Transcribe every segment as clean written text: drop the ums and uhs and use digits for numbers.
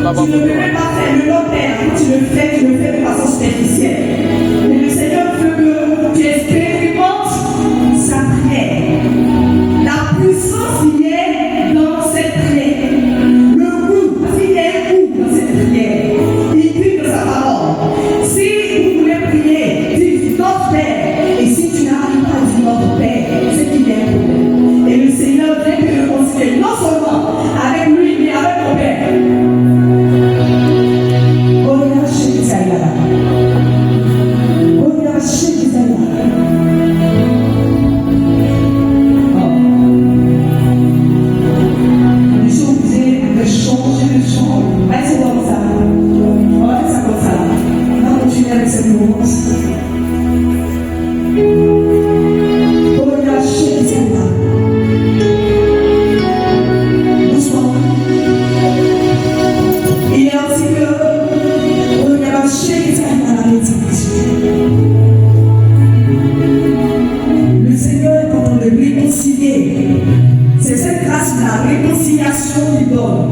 Tu ne peux pas faire le long terme. Tu le fais de façon superficielle. Mais le Seigneur veut que tu expérimentes sa prière. La puissance qui est dans cette prière. Le goût, parce qu'il y a un goût dans cette prière. Il dit de sa parole. Si vous voulez prier, dites notre Père. Et si tu n'arrives pas à dire notre Père, c'est qu'il y a un problème. Et le Seigneur vient te réconcilier non seulement avec lui, mais avec ton Père. Le Seigneur est en train de réconcilier. C'est cette grâce de la réconciliation qu'il donne.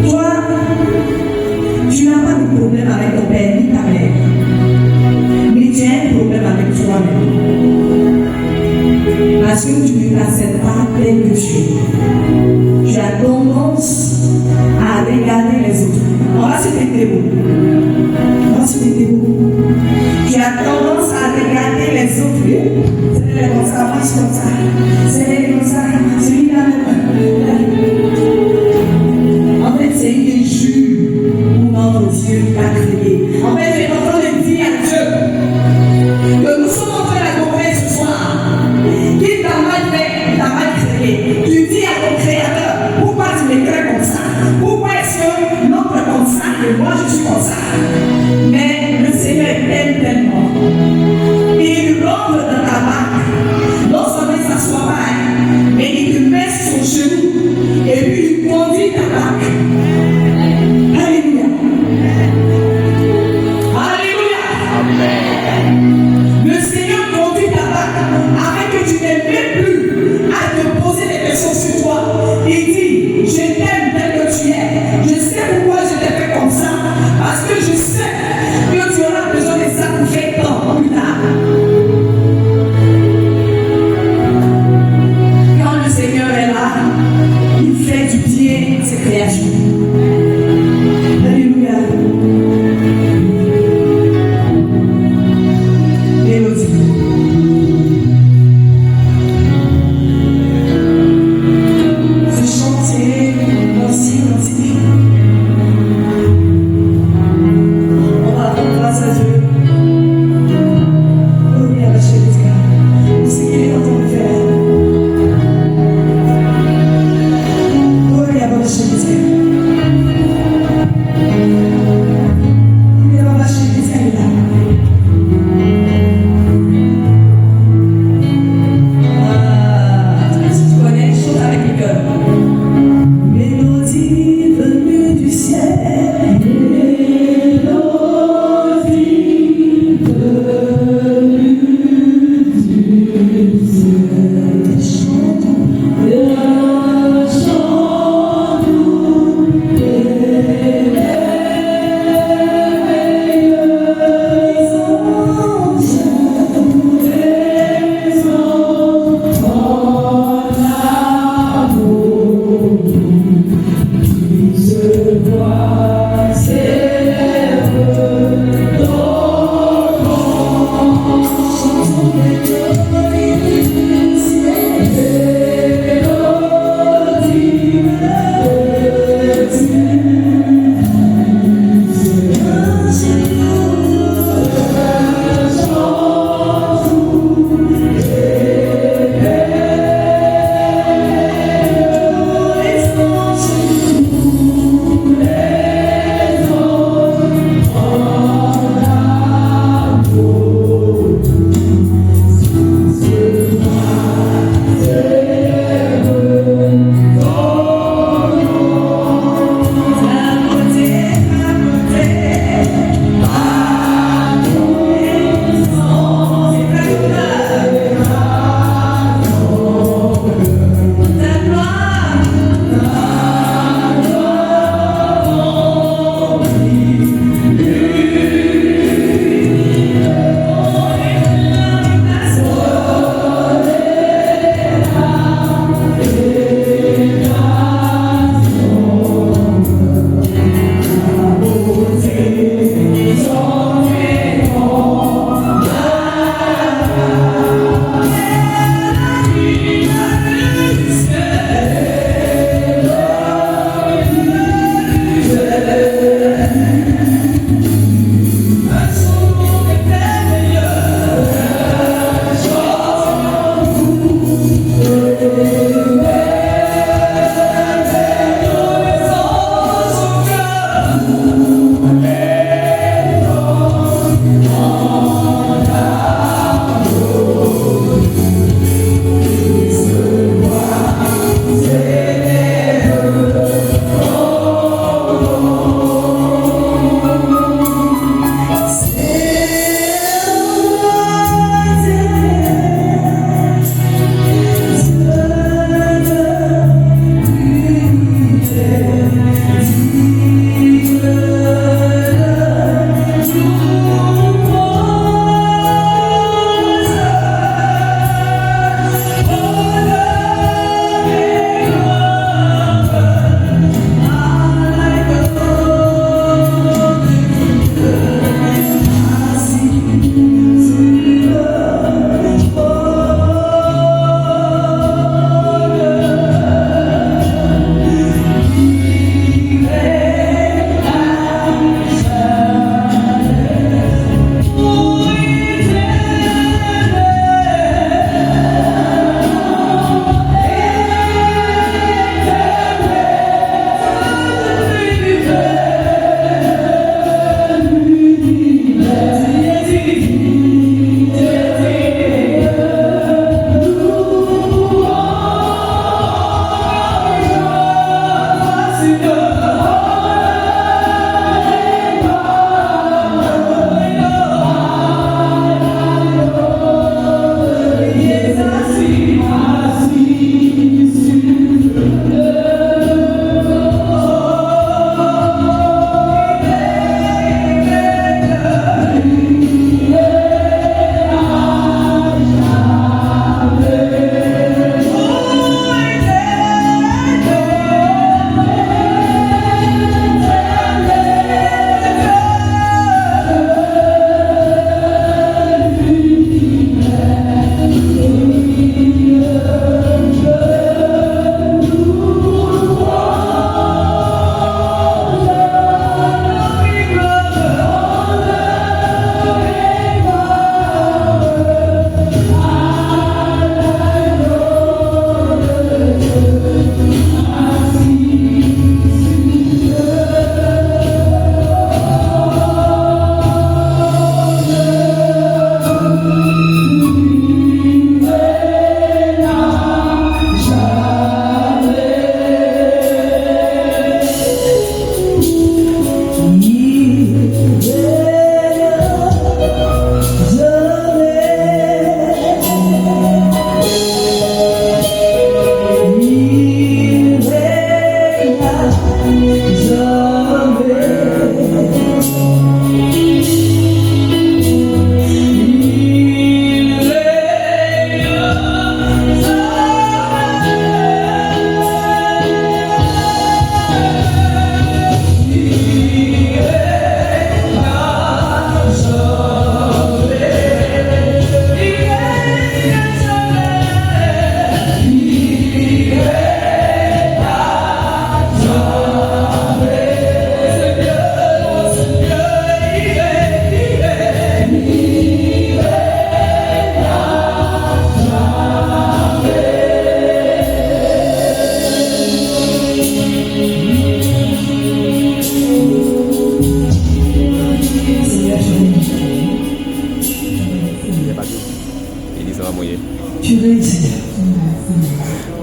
Toi, tu n'as pas de problème avec ton père ni ta mère, mais tu as un problème avec toi-même. Parce que tu ne l'acceptes pas plein de Dieu. Tu as tendance à regarder les autres. On va se mettre beau. Tu as tendance à regarder les autres. C'est comme ça, moi comme ça. C'est comme ça, celui-là même. En fait, c'est une injure pour notre Dieu qui a créé. En fait, tu es en train de dire à Dieu que nous sommes en train d'accompagner ce soir. Qui t'a mal fait, il t'a mal créé. Tu dis à ton Créateur, pourquoi tu me crées comme ça? Pourquoi est-ce que l'autre est comme ça et moi je suis comme ça? Mais le Seigneur t'aime tellement. Il rentre dans ta barque. Non seulement il ne s'assoit pas,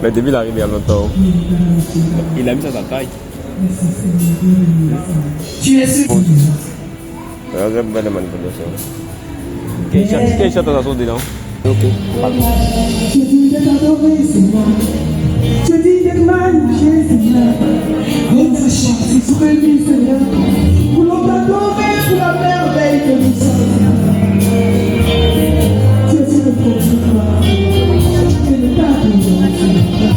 Mais depuis l'arrivée il y a longtemps, il a mis ça à sa taille. Tu es sûr? J'ai pas de manipulation. Quelle chante dans son dedans? Ok. Je dis de t'adorer, Seigneur. Je dis de magnifier, Seigneur. Notre chant, c'est sur lui, Seigneur. Voulons t'adorer pour la merveille que nous sommes. Tu es sur le pouvoir. Que nous t'adorons, Seigneur.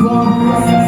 crois.